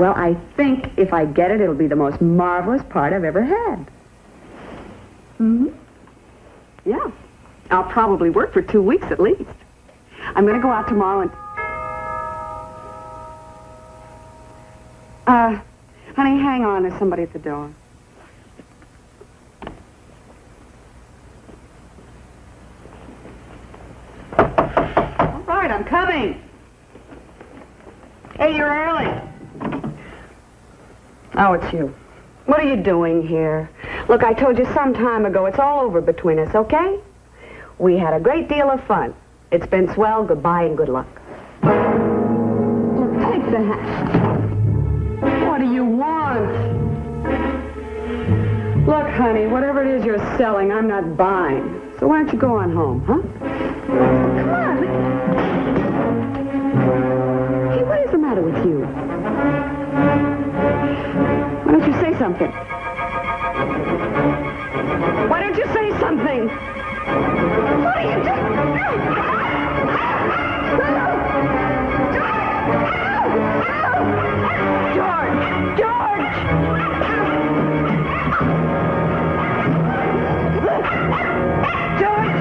Well, I think if I get it, it'll be the most marvelous part I've ever had. Mm-hmm. Yeah. I'll probably work for 2 weeks at least. I'm going to go out tomorrow and... honey, hang on. There's somebody at the door. All right, I'm coming. Hey, you're early. Oh, it's you. What are you doing here? Look, I told you some time ago, it's all over between us, okay? We had a great deal of fun. It's been swell. Goodbye and good luck. Look, take the hat. What do you want? Look, honey, whatever it is you're selling, I'm not buying. So why don't you go on home, huh? Come on. Hey, what is the matter with you? Why don't you say something? Why don't you say something? What are you doing? George! George! George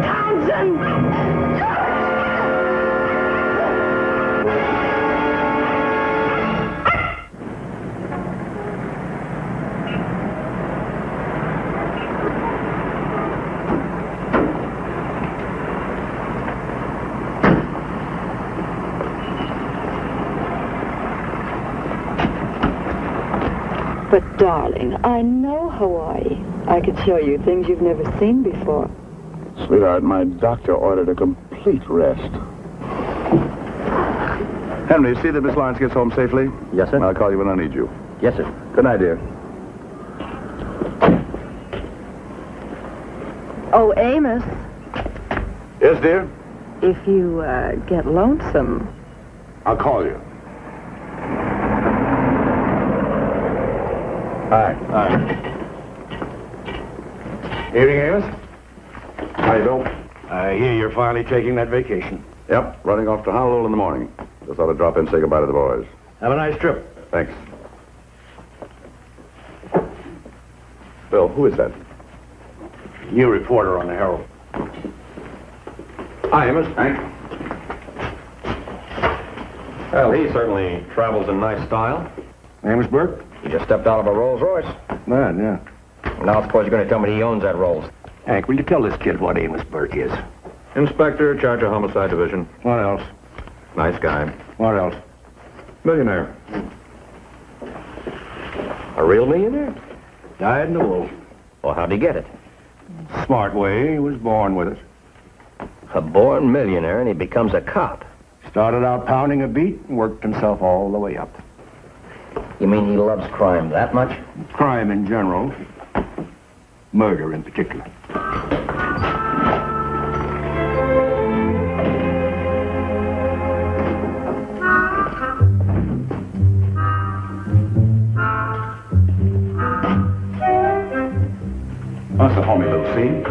Townsend! But, darling, I know Hawaii. I could show you things you've never seen before. Sweetheart, my doctor ordered a complete rest. Henry, see that Miss Lawrence gets home safely? Yes, sir. I'll call you when I need you. Yes, sir. Good night, dear. Oh, Amos, Yes, dear? if you get lonesome... I'll call you. Hi. Evening, Amos. How you doing? I hear you're finally taking that vacation. Yep, running off to Honolulu in the morning. Just thought I'd drop in and say goodbye to the boys. Have a nice trip. Thanks. Bill, who is that? New reporter on the Herald. Hi, Amos. Hank. Well, he certainly travels in nice style. Amos Burke? He just stepped out of a Rolls-Royce. Man, yeah. Now, I suppose you're going to tell me he owns that Rolls. Hank, will you tell this kid what Amos Burke is? Inspector, charge of homicide division. What else? Nice guy. What else? Millionaire. A real millionaire? Died in the wool. Well, how'd he get it? Smart way. He was born with it. A born millionaire, and he becomes a cop. Started out pounding a beat and worked himself all the way up. You mean he loves crime that much? Crime in general. Murder in particular. That's a homey little scene.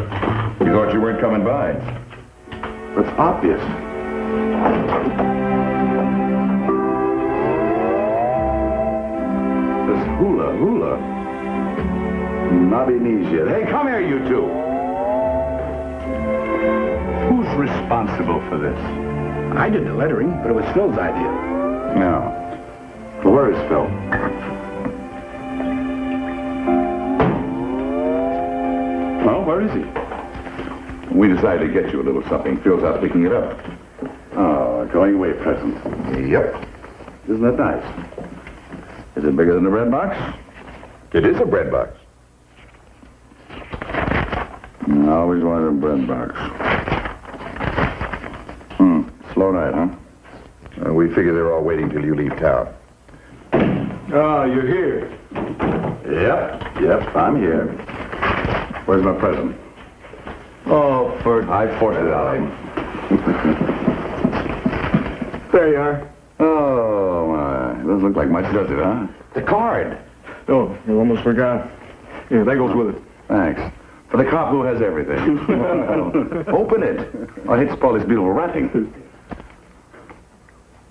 You thought you weren't coming by. It's obvious. This hula. Nabinesia. Hey, come here, you two. Who's responsible for this? I did the lettering, but it was Phil's idea. Yeah. Well, where is Phil? Well, where is he? We decided to get you a little something. Phil's out picking it up. Oh, going away present. Yep. Isn't that nice? Is it bigger than a bread box? It is a bread box. I always wanted a bread box. Slow night, huh? We figure they're all waiting till you leave town. Oh, you're here. Yep, I'm here. Where's my present? Oh, I forced it out. There you are. Oh, my. It doesn't look like much, does it, huh? The card. Oh, you almost forgot. Here, that goes with it. Thanks. For the cop who has everything. Open it. I hate to spoil this beautiful wrapping.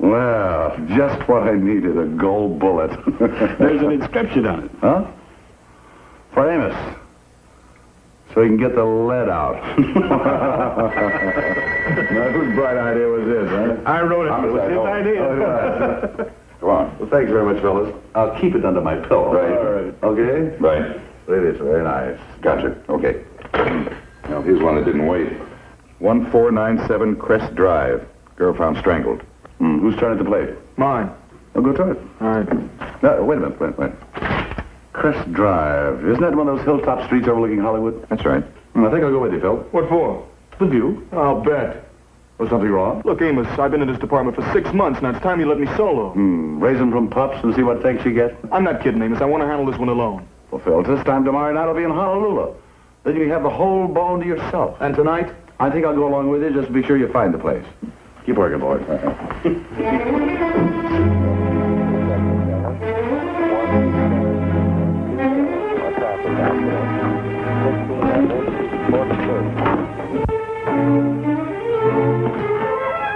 Well, just what I needed, a gold bullet. There's an inscription on it. Huh? For Amos. So he can get the lead out. Now, whose bright idea was this, huh? I wrote it. It was his idea. Come on. Well, thanks very much, fellas. I'll keep it under my pillow. Right. All right. Okay? Right. It is very nice. Gotcha. Okay. Now, here's one that didn't wait. 1497 Crest Drive. Girl found strangled. Whose turn to play? Mine. Oh, go to it. All right. No, wait a minute. Wait. Crest Drive. Isn't that one of those hilltop streets overlooking Hollywood? That's right. I think I'll go with you, Phil. What for? The view. I'll bet. Was something wrong? Look, Amos, I've been in this department for 6 months. Now it's time you let me solo. Raise them from pups and see what thanks you get? I'm not kidding, Amos. I want to handle this one alone. Well, Phil, this time tomorrow night I'll be in Honolulu. Then you can have the whole bone to yourself. And tonight? I think I'll go along with you just to be sure you find the place. Keep working, boys.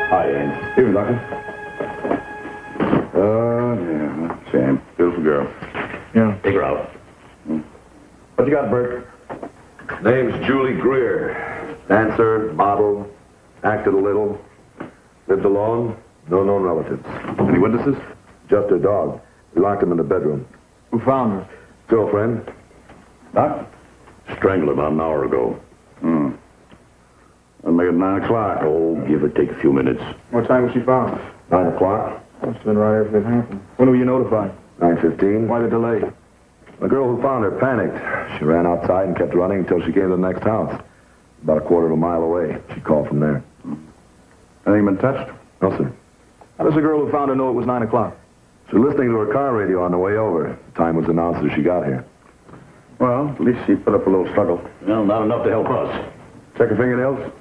Hi, Ames. Here, Doctor. Yeah. Shame. Beautiful girl. Yeah. Take her out. What you got, Burke? Name's Julie Greer. Dancer, model, acted a little. Lived alone, no known relatives. Any witnesses? Just her dog. We locked him in the bedroom. Who found her? Girlfriend. Doc? Strangled about an hour ago. I'll make it 9 o'clock. Oh, give or take a few minutes. What time was she found? 9 o'clock, Must have been right after it happened. When were you notified? 9:15. Why the delay? The girl who found her panicked. She ran outside and kept running until she came to the next house. About a quarter of a mile away. She called from there. Anything been touched? No, sir. How does the girl who found her know it was 9 o'clock? She was listening to her car radio on the way over. The time was announced as she got here. Well, at least she put up a little struggle. Well, not enough to help us. Check her fingernails?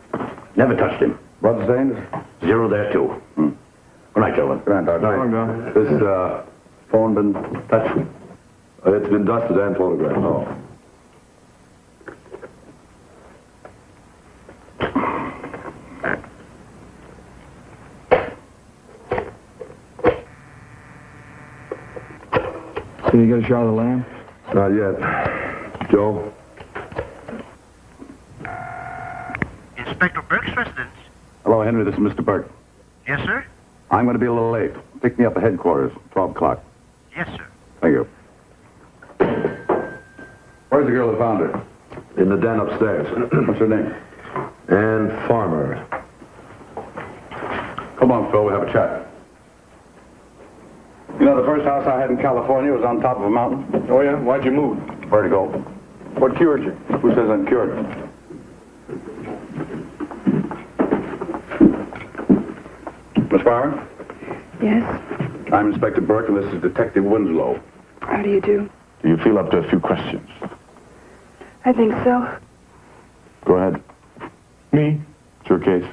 Never touched him. Blood stains? 0 there, too. Good night, gentlemen. Good night, Doctor. Long gone. This, phone been touched? It's been dusted and photographed. Oh. So you got a shot of the lamb? Not yet. Joe? Inspector Burke's residence. Hello, Henry. This is Mr. Burke. Yes, sir? I'm going to be a little late. Pick me up at headquarters, 12 o'clock. Yes, sir. Thank you. Where's the girl that found her? In the den upstairs. What's her name? And Farmer. Come on, Phil. We'll have a chat. You know, the first house I had in California was on top of a mountain. Oh, yeah? Why'd you move? Vertigo. What cured you? Who says I'm cured? Miss Farmer? Yes? I'm Inspector Burke, and this is Detective Winslow. How do you do? Do you feel up to a few questions? I think so. Go ahead. Me? It's your case.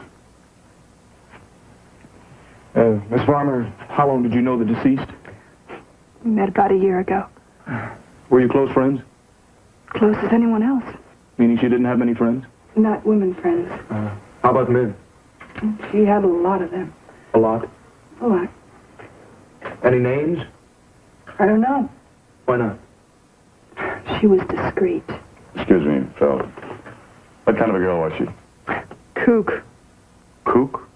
Miss Farmer, how long did you know the deceased? We met about a year ago. Were you close friends? Close as anyone else. Meaning she didn't have many friends? Not women friends. How about men? She had a lot of them. A lot. A lot. Any names? I don't know. Why not? She was discreet. Excuse me, Phil. What kind of a girl was she? Kook. Kook?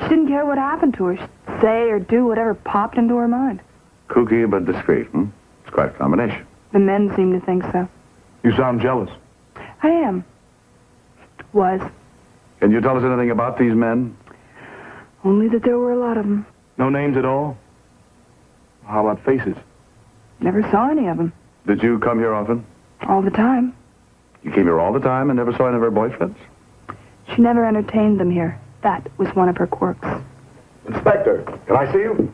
She didn't care what happened to her. She'd say or do whatever popped into her mind. Kooky but discreet, It's quite a combination. The men seem to think so. You sound jealous. I am. Was. Can you tell us anything about these men? Only that there were a lot of them. No names at all? How about faces? Never saw any of them. Did you come here often? All the time. You came here all the time and never saw any of her boyfriends? She never entertained them here. That was one of her quirks. Inspector, can I see you?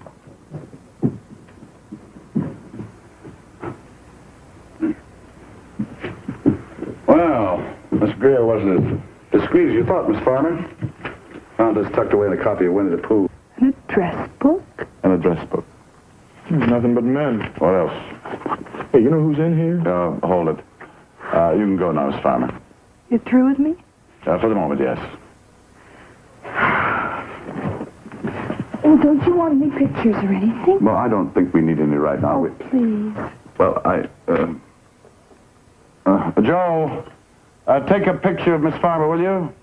Well, Miss Greer wasn't as discreet as you thought, Miss Farmer. Found us tucked away in a copy of Winnie the Pooh. An address book? An address book. Nothing but men. What else? Hey, you know who's in here? Hold it. You can go now, Miss Farmer. You through with me? For the moment, yes. Oh, Oh, don't you want any pictures or anything? Well, I don't think we need any right now. Oh, please. Well, Joe, take a picture of Miss Farmer, will you?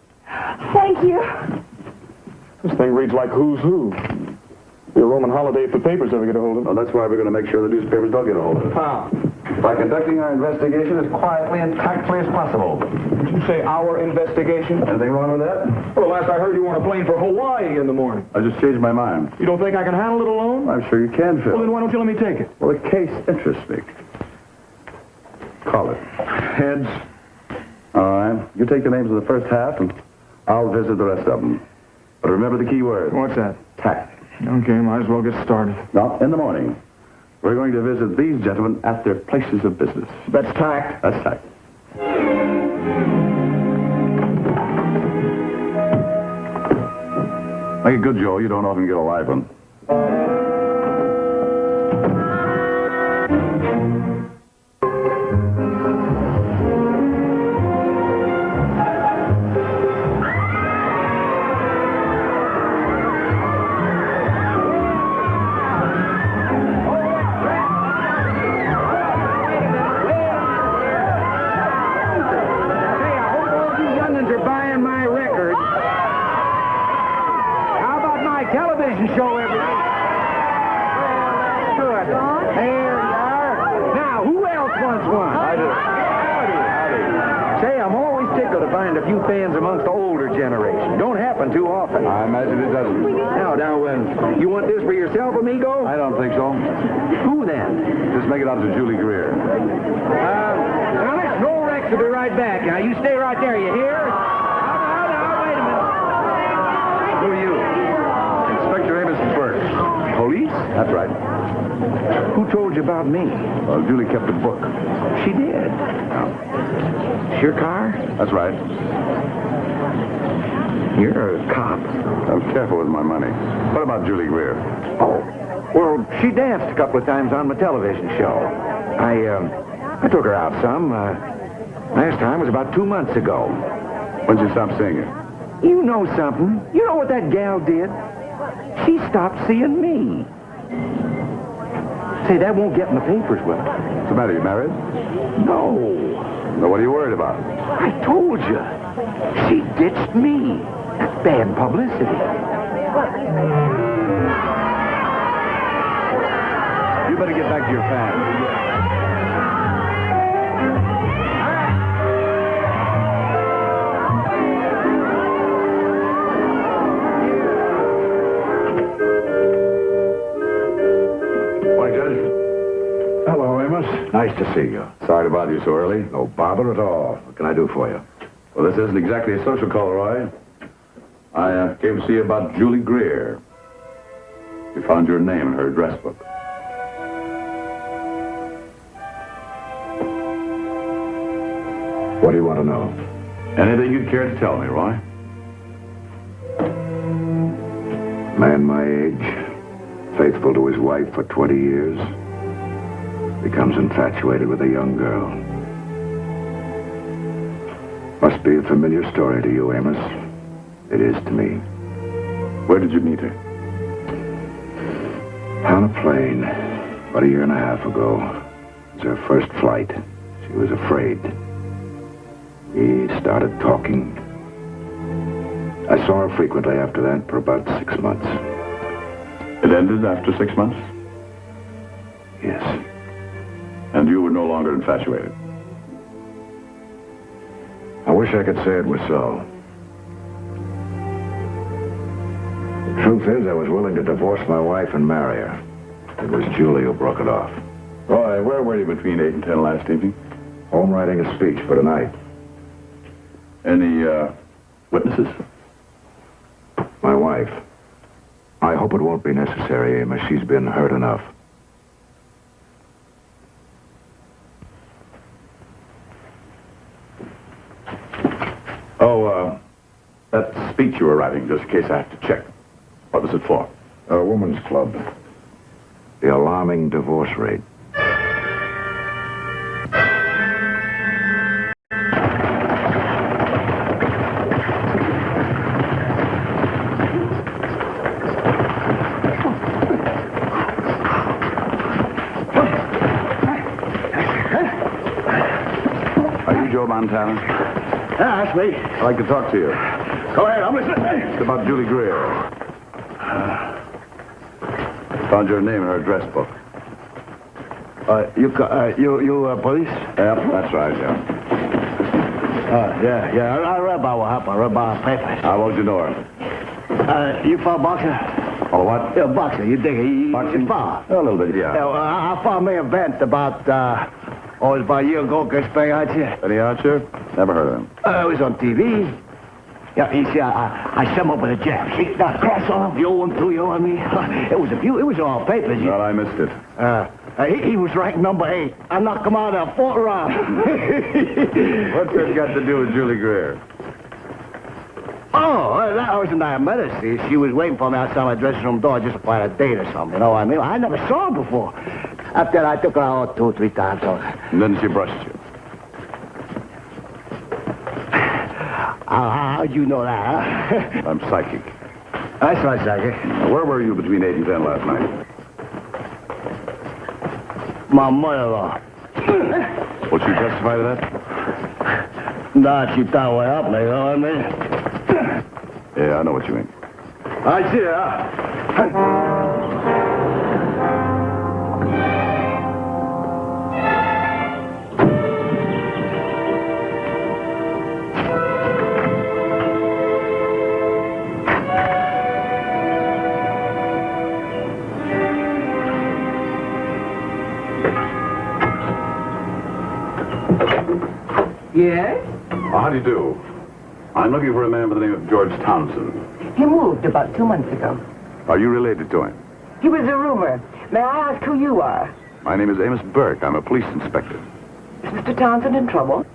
Thank you. This thing reads like who's who. Be a Roman holiday if the papers ever get a hold of it. Well, that's why we're going to make sure the newspapers don't get a hold of it. How? By conducting our investigation as quietly and tactfully as possible. Did you say our investigation? Anything wrong with that? Well, last I heard you were on a plane for Hawaii in the morning. I just changed my mind. You don't think I can handle it alone? I'm sure you can, Phil. Well, then why don't you let me take it? Well, the case interests me. Call it. Heads. All right. You take the names of the first half, and I'll visit the rest of them. But remember the key word. What's that? Tact. Okay, might as well get started. Now, in the morning, we're going to visit these gentlemen at their places of business. That's tact. That's tact. Make it good, Joe. You don't often get a live one. Show every week. Good. There you are. Now, who else wants one? I do. Howdy. Say, I'm always tickled to find a few fans amongst the older generation. Don't happen too often. I imagine it doesn't. Now, you want this for yourself, amigo? I don't think so. Who then? Just make it out to Julie Greer. Alex, no Rex will be right back. Now, you stay right there, you hear? Now, wait a minute. Who are you? Inspector Amos Burke. Police? That's right. Who told you about me? Well, Julie kept a book. She did. It's your car? That's right. You're a cop. I'm careful with my money. What about Julie Greer? Oh, well, she danced a couple of times on my television show. I took her out some. Last time was about 2 months ago. When'd you stop seeing her? You know something. You know what that gal did? She stopped seeing me. Say, that won't get in the papers, will it? What's the matter? You married? No. No, what are you worried about? I told you. She ditched me. That's bad publicity. You better get back to your fan. Nice to see you. Sorry to bother you so early. No bother at all. What can I do for you? Well, this isn't exactly a social call, Roy. I came to see you about Julie Greer. We found your name in her address book. What do you want to know? Anything you'd care to tell me, Roy? Man my age, faithful to his wife for 20 years, becomes infatuated with a young girl. Must be a familiar story to you, Amos. It is to me. Where did you meet her? On a plane, about a year and a half ago. It was her first flight. She was afraid. We started talking. I saw her frequently after that for about 6 months. It ended after 6 months? Yes. And you were no longer infatuated? I wish I could say it was so. The truth is, I was willing to divorce my wife and marry her. It was Julie who broke it off. Roy, where were you between 8 and 10 last evening? Home writing a speech for tonight. Any, witnesses? My wife. I hope it won't be necessary, Amos. She's been hurt enough. Oh, that speech you were writing, just in case I have to check. What was it for? A woman's club. The alarming divorce rate. Joe Montana? Yeah, that's me. I'd like to talk to you. Go ahead, I'm listening. It's about Julie Greer. Found your name in her address book. You police? Yep, that's right, yeah. Yeah. I read about what happened. I read about papers. How well did you know her? You follow boxer? Follow what? Yeah, boxer. You dig it? Boxing? You follow? A little bit, yeah. Yeah, I found me event about, it was about a year ago, Gaspar Archer. Benny Archer? Never heard of him. It was on TV. Yeah, you see, I set him up with a jab. See, now, cross off, you one, two, you know what I mean? It was all papers. Well, I missed it. He was ranked number 8. I knocked him out of the 4th round. What's that got to do with Julie Greer? Oh, that was a night I met her, see. She was waiting for me outside my dressing room door just to find a date or something, you know what I mean? I never saw her before. After that, I took her out 2 or 3 times. So. And then she brushed you. How'd you know that, huh? I'm psychic. That's right, Psychic. Now, where were you between 8 and 10 last night? My mother-in-law. Will she testify to that? Nah, she thought way up me, you know what I mean? Yeah, I know what you mean. I see her. Yes? How do you do? I'm looking for a man by the name of George Townsend. He moved about 2 months ago. Are you related to him? He was a roomer. May I ask who you are? My name is Amos Burke. I'm a police inspector. Is Mr. Townsend in trouble?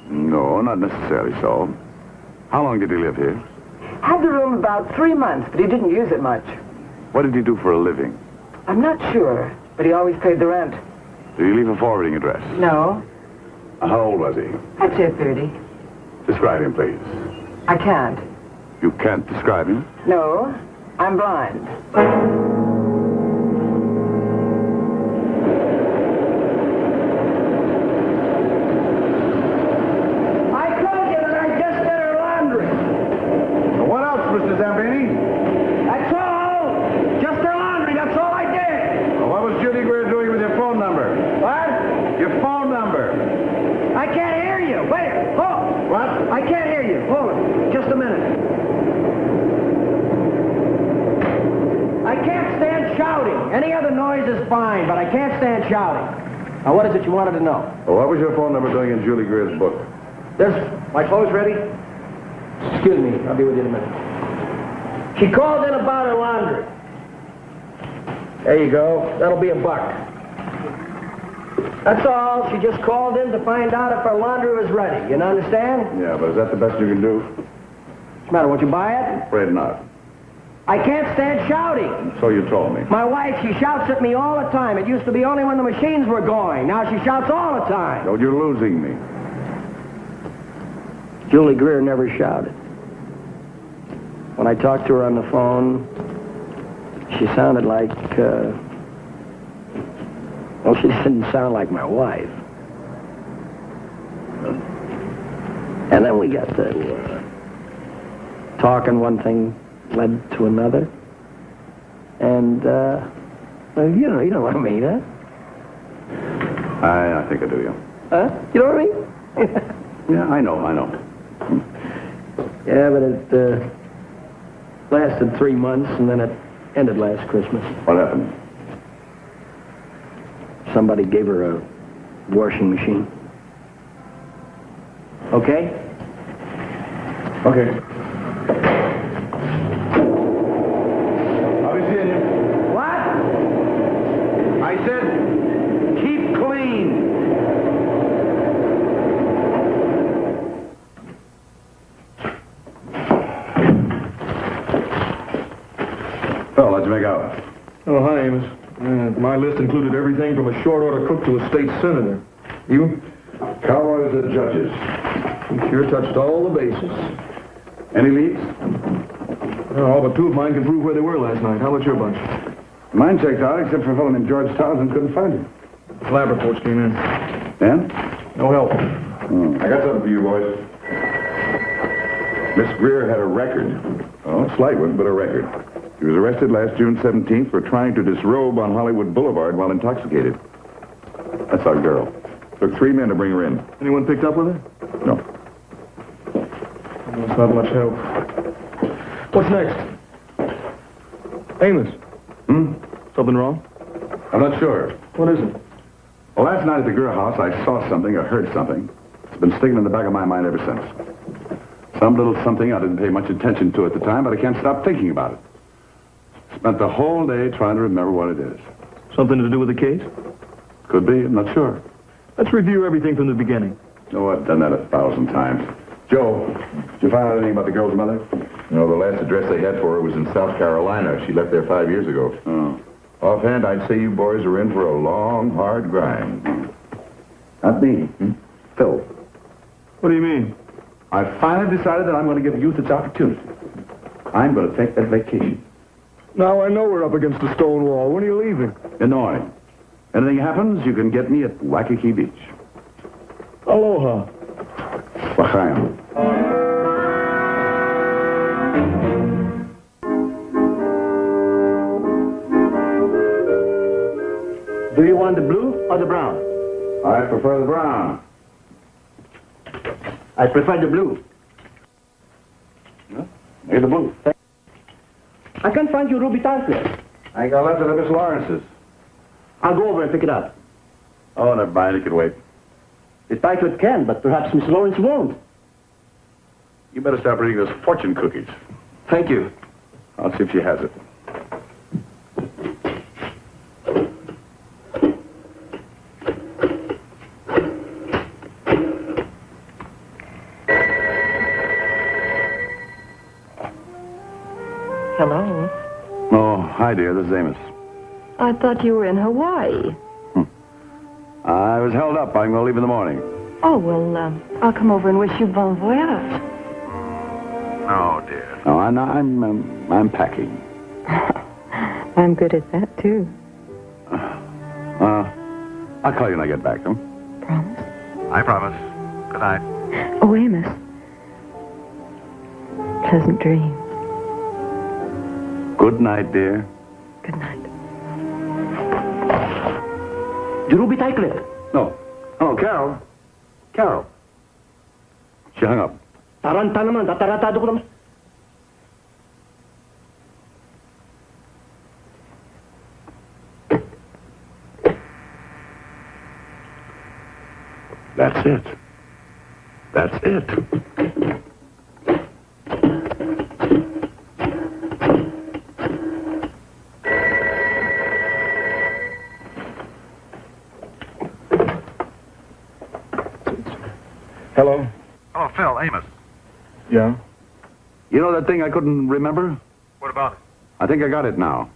No, not necessarily so. How long did he live here? Had the room about 3 months, but he didn't use it much. What did he do for a living? I'm not sure, but he always paid the rent. Did he leave a forwarding address? No, How old was he? I'd say 30. Describe him, please. I can't. You can't describe him? No, I'm blind. I told you that I just did her laundry. What else, Mr. Zambini? That's all. Just her laundry. That's all I did. What was Julie Greer doing with your phone number? What? Your phone number. I can't hear you. Wait. Hold. What? I can't hear you. Hold it. Just a minute. I can't stand shouting. Any other noise is fine, but I can't stand shouting. Now, what is it you wanted to know? Well, what was your phone number doing in Julie Greer's book? My clothes ready? Excuse me. I'll be with you in a minute. She called in about her laundry. There you go. That'll be $1. That's all. She just called in to find out if her laundry was ready. You understand? Yeah, but is that the best you can do? What's the matter? Won't you buy it? Afraid not. I can't stand shouting. So you told me. My wife, she shouts at me all the time. It used to be only when the machines were going. Now she shouts all the time. Oh, you're losing me. Julie Greer never shouted. When I talked to her on the phone, she sounded like, well, she didn't sound like my wife. And then we got to talking. One thing led to another. And, well, you know what I mean, huh? I think I do, yeah. Huh? You know what I mean? Yeah, I know. Yeah, but it lasted 3 months, and then it ended last Christmas. What happened? Somebody gave her a washing machine. Okay? Okay. I'll be seeing you. What? I said, keep clean. Well, let's make out. Oh, hi, Amos. My list included everything from a short order cook to a state senator. You? Cowboys and judges. You sure touched all the bases. Any leads? All but 2 of mine can prove where they were last night. How about your bunch? Mine checked out, except for a fellow named George Townsend. Couldn't find him. Lab reports came in. And? No help. I got something for you, boys. Miss Greer had a record. Oh, a slight one, but a record. She was arrested last June 17th for trying to disrobe on Hollywood Boulevard while intoxicated. That's our girl. Took 3 men to bring her in. Anyone picked up with her? No. That's not much help. What's next? Amos. Something wrong? I'm not sure. What is it? Well, last night at the Greer house, I saw something or heard something. It's been sticking in the back of my mind ever since. Some little something I didn't pay much attention to at the time, but I can't stop thinking about it. Spent the whole day trying to remember what it is. Something to do with the case? Could be, I'm not sure. Let's review everything from the beginning. Oh, I've done that 1,000 times. Joe, did you find out anything about the girl's mother? No, the last address they had for her was in South Carolina. She left there 5 years ago. Oh. Offhand, I'd say you boys are in for a long, hard grind. Not me. Phil. What do you mean? I finally decided that I'm going to give youth its opportunity. I'm going to take that vacation. Now I know we're up against a stone wall. When are you leaving? In the morning. Anything happens, you can get me at Waikiki Beach. Aloha. L'chaim. Do you want the blue or the brown? I prefer the brown. I prefer the blue. Here's the blue. I can't find your ruby tanklet. I got left at Miss Lawrence's. I'll go over and pick it up. Oh, never mind. It could wait. The tanklet can, but perhaps Miss Lawrence won't. You better stop reading those fortune cookies. Thank you. I'll see if she has it. Hello. Oh, hi, dear. This is Amos. I thought you were in Hawaii. I was held up. I'm going to leave in the morning. Oh, well, I'll come over and wish you bon voyage. Oh, dear. No, I'm packing. I'm good at that, too. I'll call you when I get back, huh? Promise? I promise. Good night. Oh, Amos. Pleasant dreams. Good night, dear. Good night. The ruby tanklet. No. Oh, Carol. Carol. She hung up. Taranta naman. Tataratado ko naman. That's it. That's it. Hello? Oh, Phil, Amos. Yeah? You know that thing I couldn't remember? What about it? I think I got it now.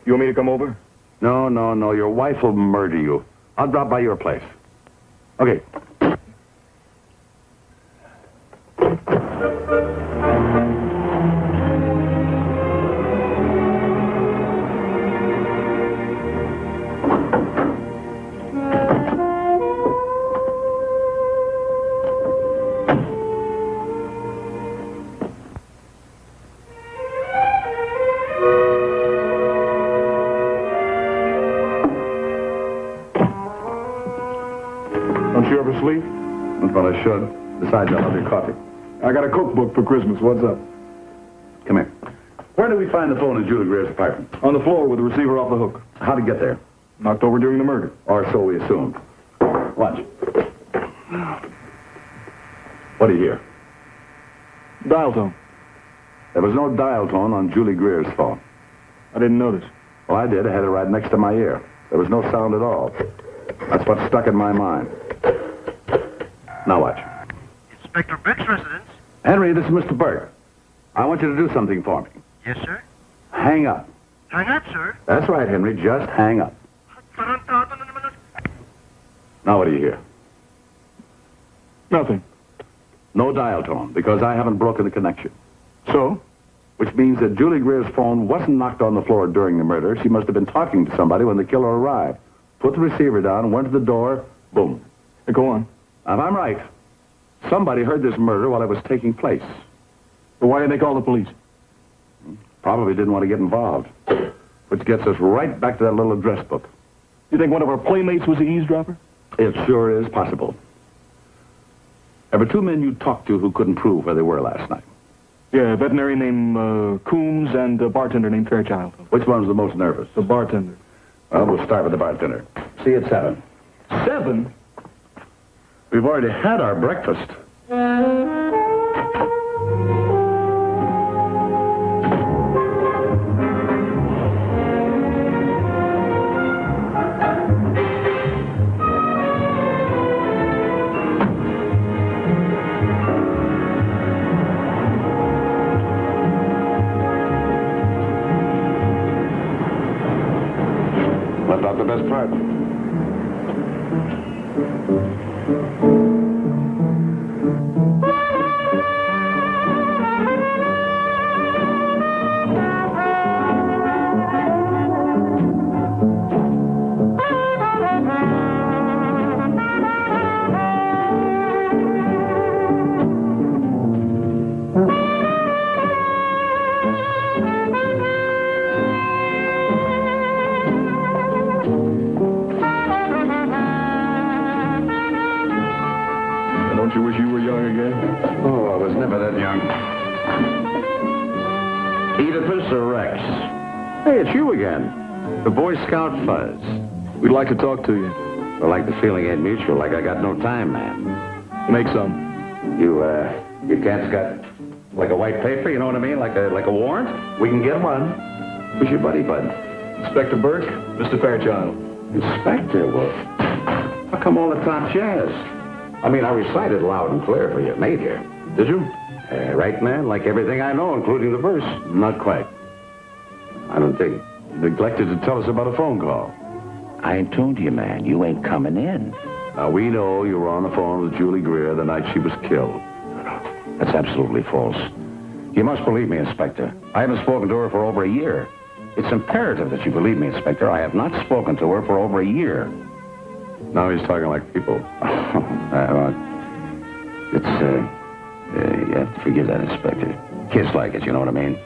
You want me to come over? No. Your wife will murder you. I'll drop by your place. Okay. Don't you ever sleep? That's what I should. Besides, I love your coffee. I got a cookbook for Christmas. What's up? Come here. Where did we find the phone in Julie Greer's apartment? On the floor with the receiver off the hook. How'd it get there? Knocked over during the murder. Or so we assumed. Watch. What do you hear? Dial tone. There was no dial tone on Julie Greer's phone. I didn't notice. Well, I did. I had it right next to my ear. There was no sound at all. That's what stuck in my mind. Now watch. Inspector Burke's residence? Henry, this is Mr. Burke. I want you to do something for me. Yes, sir. Hang up. Hang up, sir. That's right, Henry. Just hang up. Now what do you hear? Nothing. No dial tone, because I haven't broken the connection. So? Which means that Julie Greer's phone wasn't knocked on the floor during the murder. She must have been talking to somebody when the killer arrived. Put the receiver down, went to the door, boom. Go on. Now, if I'm right, Somebody heard this murder while it was taking place. But why didn't they call the police? Probably didn't want to get involved. Which gets us right back to that little address book. You think one of our playmates was the eavesdropper? It sure is possible. There were 2 men you talked to who couldn't prove where they were last night. Yeah, a veterinary named Coombs and a bartender named Fairchild. Which one was the most nervous? The bartender. Well, we'll start with the bartender. See you at 7. 7? We've already had our breakfast. Left out the best part. Don't you wish you were young again? Oh, I was never that young. Oedipus or Rex? Hey, it's you again. The Boy Scout Fuzz. We'd like to talk to you. Well, like the feeling ain't mutual, like I got no time, man. Make some. You can't got like a white paper, you know what I mean? Like a warrant? We can get one. Who's your buddy, bud? Inspector Burke, Mr. Fairchild. Inspector? Well, how come all the top jazz? I mean, I recited loud and clear for you, mate here. Did you? Right, man, like everything I know, including the verse. Not quite. I don't think. Neglected to tell us about a phone call. I ain't told you, man. You ain't coming in. Now, we know you were on the phone with Julie Greer the night she was killed. That's absolutely false. You must believe me, Inspector. I haven't spoken to her for over a year. It's imperative that you believe me, Inspector. I have not spoken to her for over a year. Now he's talking like people. You have to forgive that, Inspector. Kids like it, you know what I mean?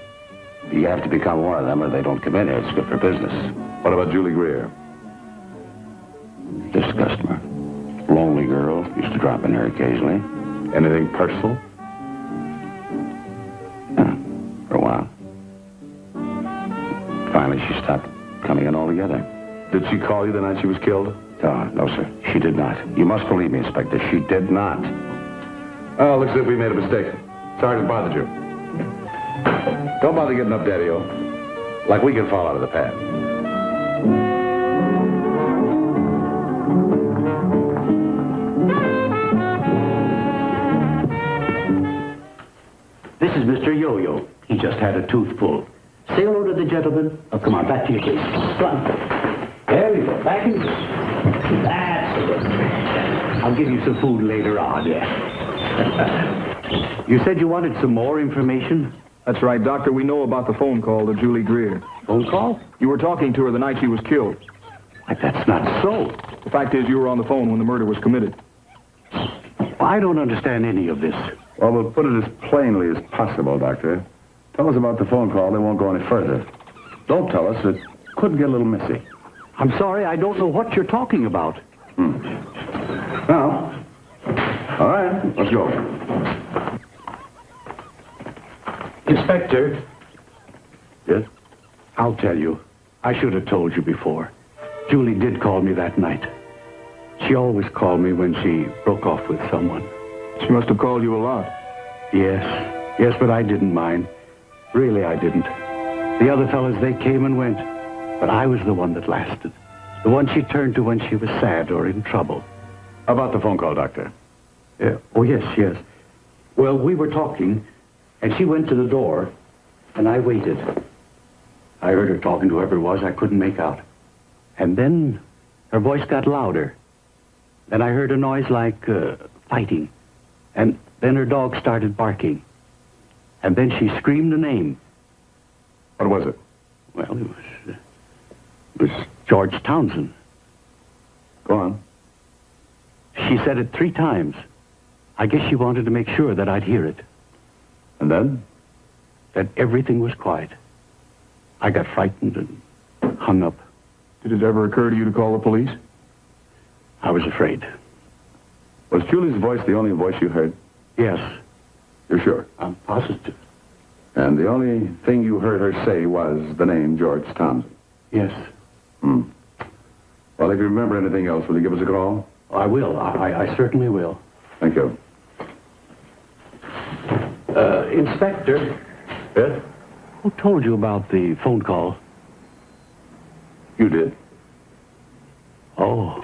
You have to become one of them or they don't come in here. It's good for business. What about Julie Greer? This customer. Lonely girl. Used to drop in here occasionally. Anything personal? Yeah, for a while. Finally, she stopped coming in altogether. Did she call you the night she was killed? No, sir. She did not. You must believe me, Inspector. She did not. Oh, looks as if we made a mistake. Sorry to bother you. Don't bother getting up, Daddy-O. Like we can fall out of the path. This is Mr. Yo-Yo. He just had a tooth pulled. Say hello to the gentleman. Oh, come on, back to your case. Come on. There we go. Back in the case. That's it. I'll give you some food later on, yeah. You said you wanted some more information? That's right, Doctor. We know about the phone call to Julie Greer. Phone call? You were talking to her the night she was killed. That's not so. The fact is, you were on the phone when the murder was committed. I don't understand any of this. Well, we'll put it as plainly as possible, Doctor. Tell us about the phone call. They won't go any further. Don't tell us. It could get a little messy. I'm sorry, I don't know what you're talking about. Well, all right, let's go. Inspector. Yes? I'll tell you. I should have told you before. Julie did call me that night. She always called me when she broke off with someone. She must have called you a lot. Yes, but I didn't mind. Really, I didn't. The other fellas, they came and went. But I was the one that lasted. The one she turned to when she was sad or in trouble. How about the phone call, Doctor? Oh, yes. Well, we were talking, and she went to the door, and I waited. I heard her talking to whoever it was I couldn't make out. And then her voice got louder. Then I heard a noise like fighting. And then her dog started barking. And then she screamed a name. What was it? Well, it was George Townsend. Go on. She said it 3 times. I guess she wanted to make sure that I'd hear it. And then? That everything was quiet. I got frightened and hung up. Did it ever occur to you to call the police? I was afraid. Was Julie's voice the only voice you heard? Yes. You're sure? I'm positive. And the only thing you heard her say was the name George Townsend? Yes. Well, if you remember anything else, will you give us a call? I will. I certainly will. Thank you. Inspector. Yes? Who told you about the phone call? You did. Oh.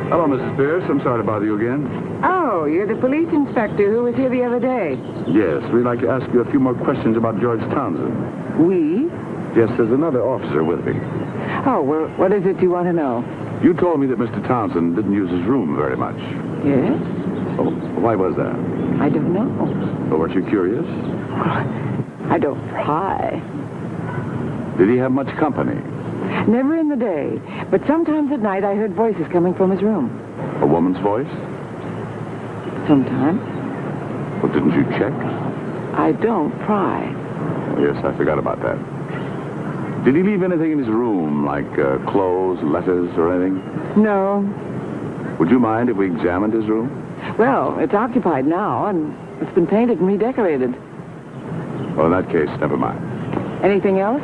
Hello, Mrs. Pierce. I'm sorry to bother you again. Oh, you're the police inspector who was here the other day. Yes, we'd like to ask you a few more questions about George Townsend. We? Yes, there's another officer with me. Oh, well, what is it you want to know? You told me that Mr. Townsend didn't use his room very much. Yes? Oh, why was that? I don't know. Well, weren't you curious? I don't pry. Did he have much company? Never in the day, but sometimes at night I heard voices coming from his room. A woman's voice? Sometimes. Well, didn't you check? I don't pry. Oh, yes, I forgot about that. Did he leave anything in his room, like clothes, letters, or anything? No. Would you mind if we examined his room? Well, it's occupied now, and it's been painted and redecorated. Well, in that case, never mind. Anything else?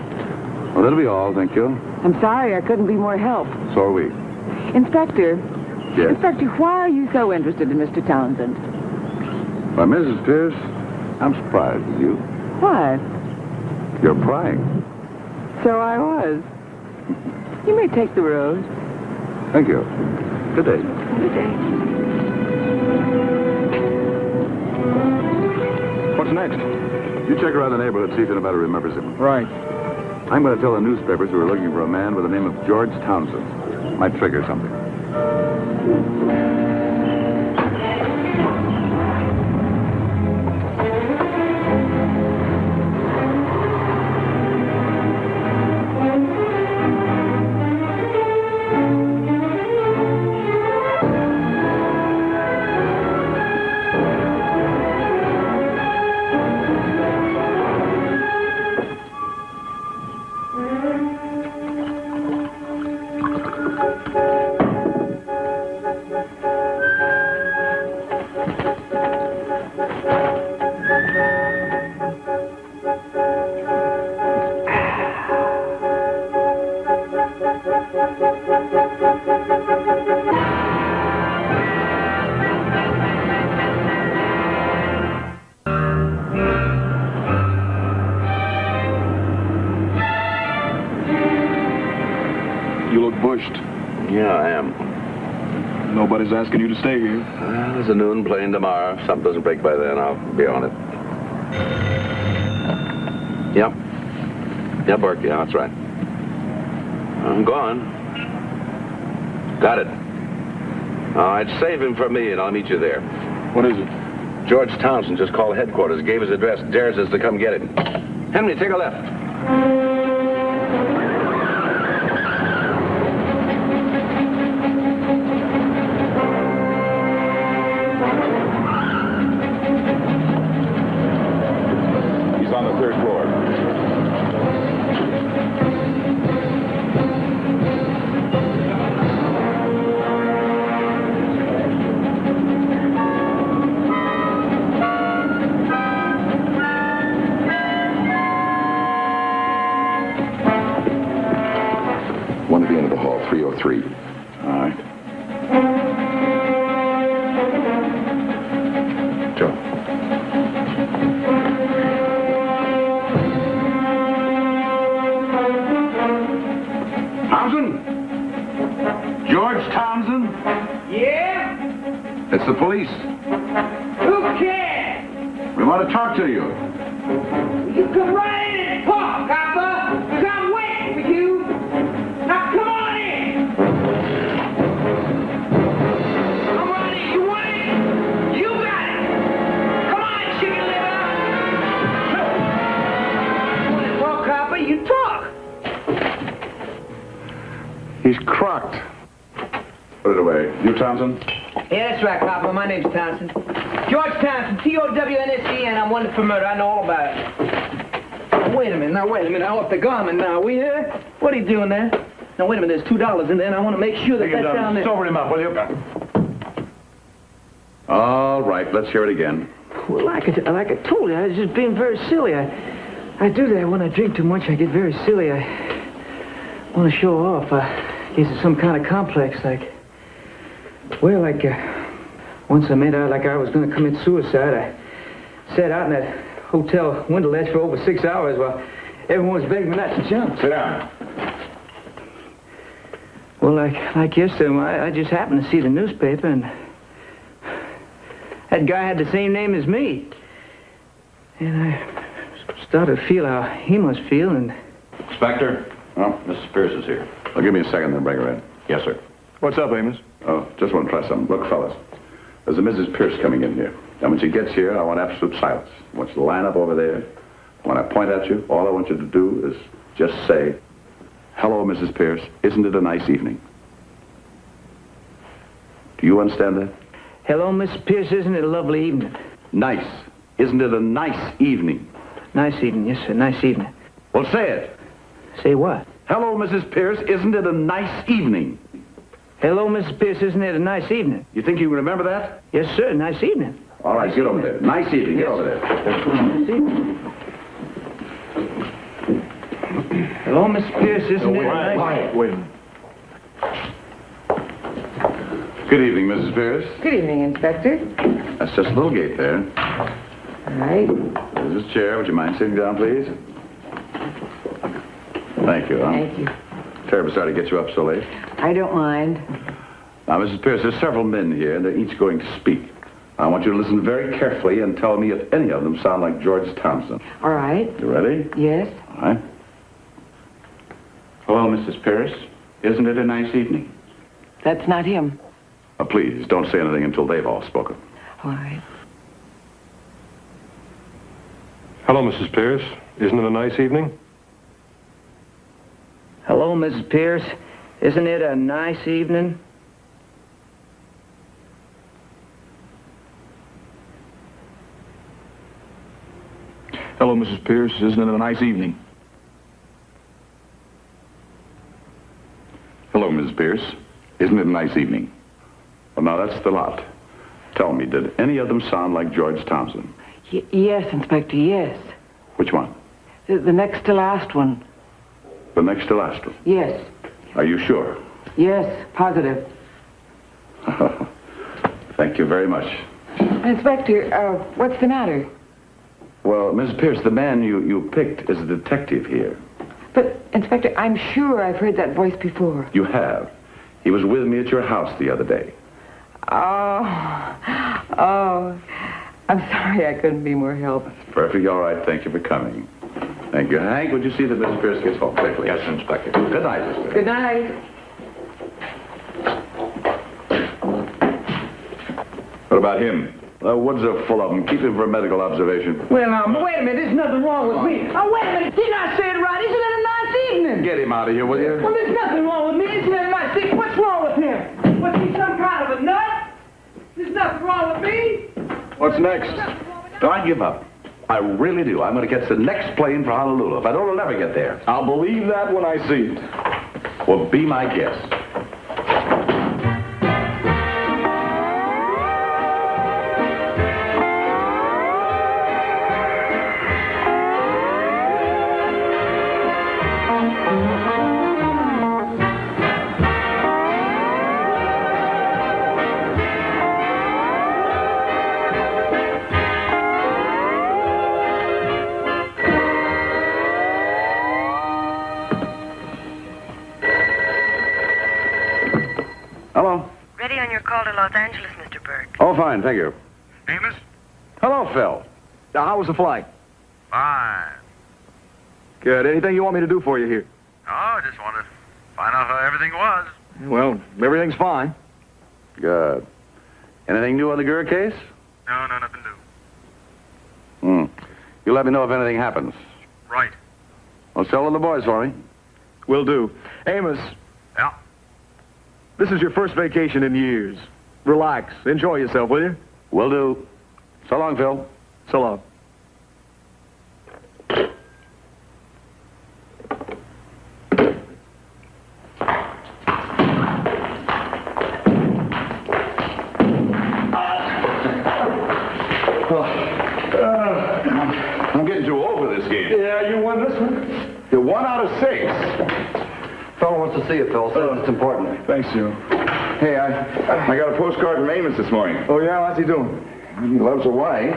Well, that'll be all, thank you. I'm sorry I couldn't be more help. So are we. Inspector. Yes? Inspector, why are you so interested in Mr. Townsend? Why, Mrs. Pierce, I'm surprised with you. Why? You're prying. So I was. You may take the rose. Thank you. Good day. Good day. What's next? You check around the neighborhood, see if anybody remembers him. Right. I'm going to tell the newspapers we're looking for a man with the name of George Townsend. Might trigger something. You look bushed. Yeah, I am. Nobody's asking you to stay here. There's a noon plane tomorrow. If something doesn't break by then, I'll be on it. Yep. Yeah, Burke, yeah, that's right. I'm gone. Got it. All right, save him for me, and I'll meet you there. What is it? George Townsend just called headquarters, gave his address, dares us to come get him. Henry, take a left. He's on the third floor. One at the end of the hall, 303. All right. Joe. Townsend? George Townsend? Yeah? It's the police. Who cares? We want to talk to you. You come right in and talk, copper. 'Cause I'm waiting for you. Now come on in. Come on in. You want it? You got it. Come on Okay. You, Townsend? Yeah, that's right, Copper. My name's Townsend. George Townsend, T-O-W-N-S-E-N. I'm wanted for murder. I know all about it. Now, wait a minute. I'm off the garment now. We here? What are you doing there? Now, wait a minute. There's $2 in there, and I want to make sure that that's down there. Sober him up, will you? All right, let's hear it again. Well, like I told you, I was just being very silly. I do that when I drink too much. I get very silly. I want to show off. I guess it's some kind of complex, like... Well, once I made out like I was going to commit suicide, I sat out in that hotel window ledge for over 6 hours while everyone was begging me not to jump. Sit down. Well, like yesterday, I just happened to see the newspaper, and that guy had the same name as me. And I started to feel how he must feel, and... Inspector? Oh, Mrs. Pierce is here. Well, give me a second, then, Breaker. Yes, sir. What's up, Amos? Oh, just want to try something. Look, fellas, there's a Mrs. Pierce coming in here. And when she gets here, I want absolute silence. I want you to line up over there. When I point at you, all I want you to do is just say, "Hello, Mrs. Pierce. Isn't it a nice evening?" Do you understand that? Hello, Miss Pierce. Isn't it a lovely evening? Nice. Isn't it a nice evening? Nice evening. Yes, sir. Nice evening. Well, say it. Say what? Hello, Mrs. Pierce. Isn't it a nice evening? Hello, Mrs. Pierce. Isn't it a nice evening? You think you can remember that? Yes, sir. Nice evening. All right, get over there. Nice evening. Get over there. Nice evening. Hello, Miss Pierce. Isn't it a nice... Quiet. Wait a minute. Good evening, Mrs. Pierce. Good evening, Inspector. That's just a little gate there. All right. There's this chair. Would you mind sitting down, please? Thank you. Thank you. Terribly sorry to get you up so late. I don't mind. Now, Mrs. Pierce, there's several men here, and they're each going to speak. I want you to listen very carefully and tell me if any of them sound like George Thompson. All right. You ready? Yes. All right. Hello, Mrs. Pierce. Isn't it a nice evening? That's not him. Please, don't say anything until they've all spoken. All right. Hello, Mrs. Pierce. Isn't it a nice evening? Hello, Mrs. Pierce. Isn't it a nice evening? Hello, Mrs. Pierce. Isn't it a nice evening? Hello, Mrs. Pierce. Isn't it a nice evening? Well, now, that's the lot. Tell me, did any of them sound like George Thompson? Yes, Inspector, yes. Which one? The next to last one. The next to last one? Yes. Are you sure? Yes, positive. Thank you very much. Inspector, what's the matter? Well, Mrs. Pierce, the man you picked is a detective here. But, Inspector, I'm sure I've heard that voice before. You have. He was with me at your house the other day. Oh. I'm sorry I couldn't be more help. Perfectly all right. Thank you for coming. Thank you. Hank, would you see that Mrs. Pierce gets home quickly? Yes, Inspector. Good night, Mr. Pierce. Good night. What about him? The woods are full of them. Keep him for medical observation. Well, now, wait a minute. There's nothing wrong with me. Oh, wait a minute. Didn't I say it right? Isn't it a nice evening? Get him out of here, will you? Well, there's nothing wrong with me. Isn't it a nice evening? What's wrong with him? Was he some kind of a nut? There's nothing wrong with me. What's next? I give up. I really do. I'm going to catch the next plane for Honolulu. If I don't, I'll never get there. I'll believe that when I see it. Well, be my guest. Hello? Ready on your call to Los Angeles, Mr. Burke. Oh, fine. Thank you. Amos? Hello, Phil. How was the flight? Fine. Good. Anything you want me to do for you here? Oh, I just wanted to find out how everything was. Well, everything's fine. Good. Anything new on the Greer case? No, nothing new. You let me know if anything happens. Right. Well, tell the boys for me. Will do. Amos. Yeah? This is your first vacation in years. Relax. Enjoy yourself, will you? Will do. So long, Phil. So long. I'm getting too old for this game. Yeah, you won this one. You're 1 out of 6. Fellow wants to see you, Phil. Says it's important. Thanks, Joe. Hey, I got a postcard from Amos this morning. Oh, yeah? How's he doing? He loves Hawaii.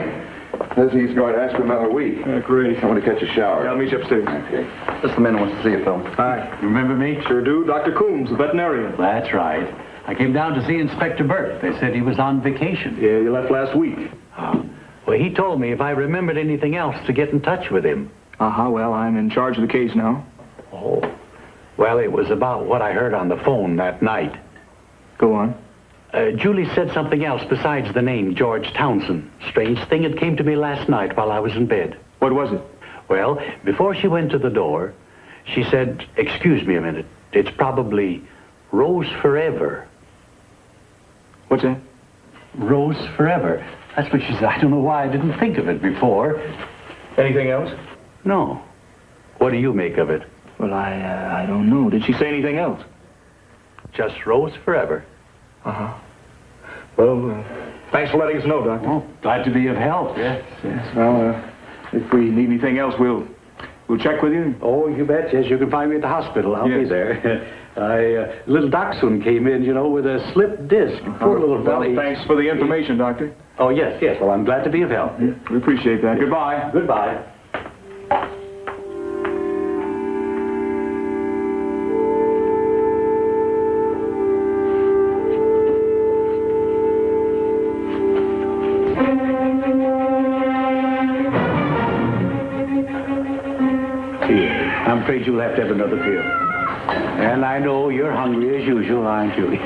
Says he's going to ask for another week. Great. I want to catch a shower. Yeah, I'll meet you upstairs. Okay. Just the man who wants to see you, Phil. Hi. You remember me? Sure do. Dr. Coombs, the veterinarian. That's right. I came down to see Inspector Burke. They said he was on vacation. Yeah, you left last week. Well, he told me if I remembered anything else to get in touch with him. Uh-huh. Well, I'm in charge of the case now. Oh. Well, it was about what I heard on the phone that night. Go on. Julie said something else besides the name George Townsend. Strange thing, it came to me last night while I was in bed. What was it? Well, before she went to the door, she said, "Excuse me a minute. It's probably Rose Forever." What's that? Rose Forever. That's what she said. I don't know why I didn't think of it before. Anything else? No. What do you make of it? Well, I don't know. Did she say anything else? Just Rose Forever. Uh-huh. Well, thanks for letting us know, Doctor. Oh, glad to be of help. Yes, yes. Well, if we need anything else, we'll check with you. Oh, you bet. Yes, you can find me at the hospital. I'll be there. Little Dachshund came in, with a slipped disc. Poor little belly. Well, thanks for the information, Doctor. Oh, yes, yes. Well, I'm glad to be of help. We appreciate that. Goodbye. Goodbye. I'm afraid you'll have to have another pill. And I know you're hungry as usual, aren't you?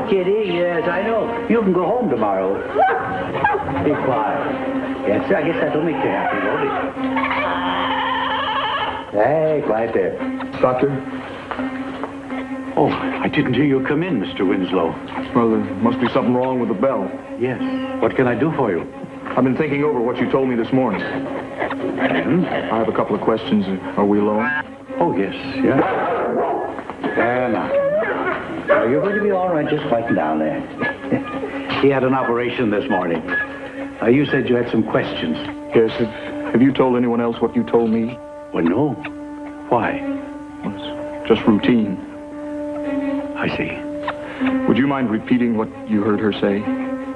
Kitty, yes, I know. You can go home tomorrow. Be quiet. Yes, I guess that'll make you happy, won't it? Hey, quiet there. Doctor? Oh, I didn't hear you come in, Mr. Winslow. Well, there must be something wrong with the bell. Yes. What can I do for you? I've been thinking over what you told me this morning. And? I have a couple of questions. Are we alone? Oh, yes, yeah. There now. You're going to be all right, just quieten down there. He had an operation this morning. You said you had some questions. Yes. Have you told anyone else what you told me? Well, no. Why? Well, it's just routine. I see. Would you mind repeating what you heard her say?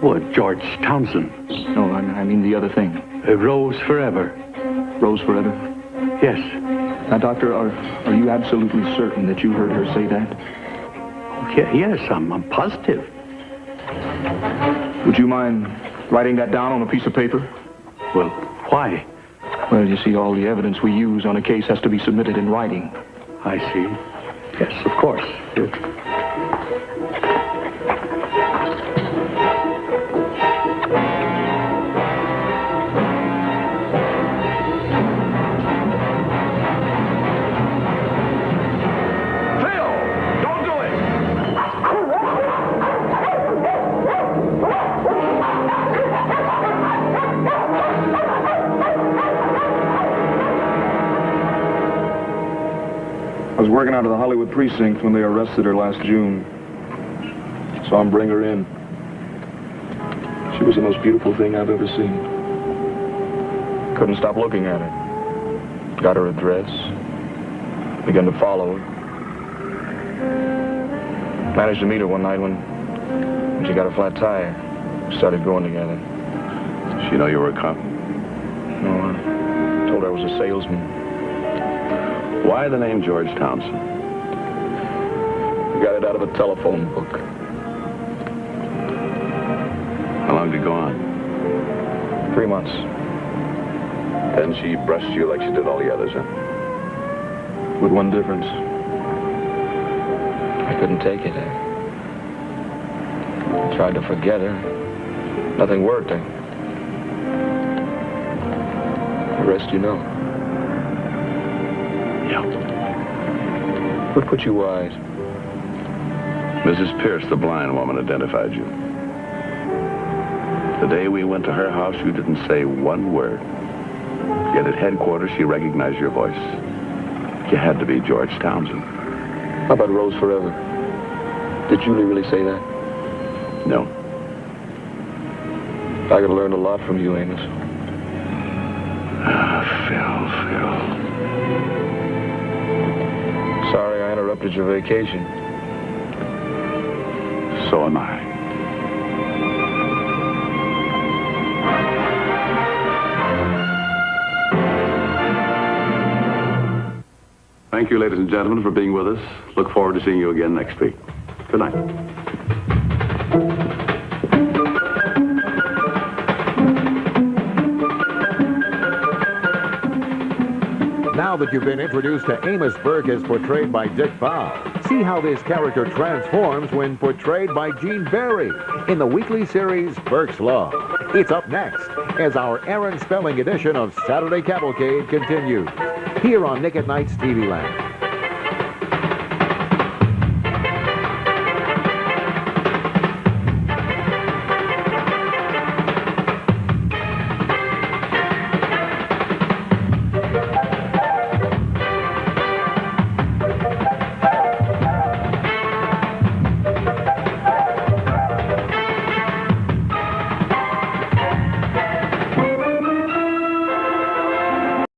What, George Townsend? No, I mean the other thing. Rose Forever. Rose Forever? Yes. Now, Doctor, are you absolutely certain that you heard her say that? Yes, I'm positive. Would you mind writing that down on a piece of paper? Well, why? Well, you see, all the evidence we use on a case has to be submitted in writing. I see. Yes, of course. Yes. I was working out of the Hollywood precinct when they arrested her last June. Saw him bring her in. She was the most beautiful thing I've ever seen. Couldn't stop looking at her. Got her address. Began to follow her. Managed to meet her one night when she got a flat tire. We started going together. She know you were a cop? No, I told her I was a salesman. Why the name George Townsend? Got it out of a telephone book. How long did you go on? 3 months. Then she brushed you like she did all the others, huh? With one difference. I couldn't take it. I tried to forget her. Nothing worked. The rest you know. Yeah. What put you wise? Mrs. Pierce, the blind woman, identified you. The day we went to her house, you didn't say one word. Yet at headquarters, she recognized your voice. You had to be George Townsend. How about Rose Forever? Did Julie really say that? No. I could learn a lot from you, Amos. Phil. Sorry I interrupted your vacation. So am I. Thank you, ladies and gentlemen, for being with us. Look forward to seeing you again next week. Good night. Now that you've been introduced to Amos Burke as portrayed by Dick Powell, see how this character transforms when portrayed by Gene Barry in the weekly series Burke's Law. It's up next as our Aaron Spelling edition of Saturday Cavalcade continues here on Nick at Night's TV Land.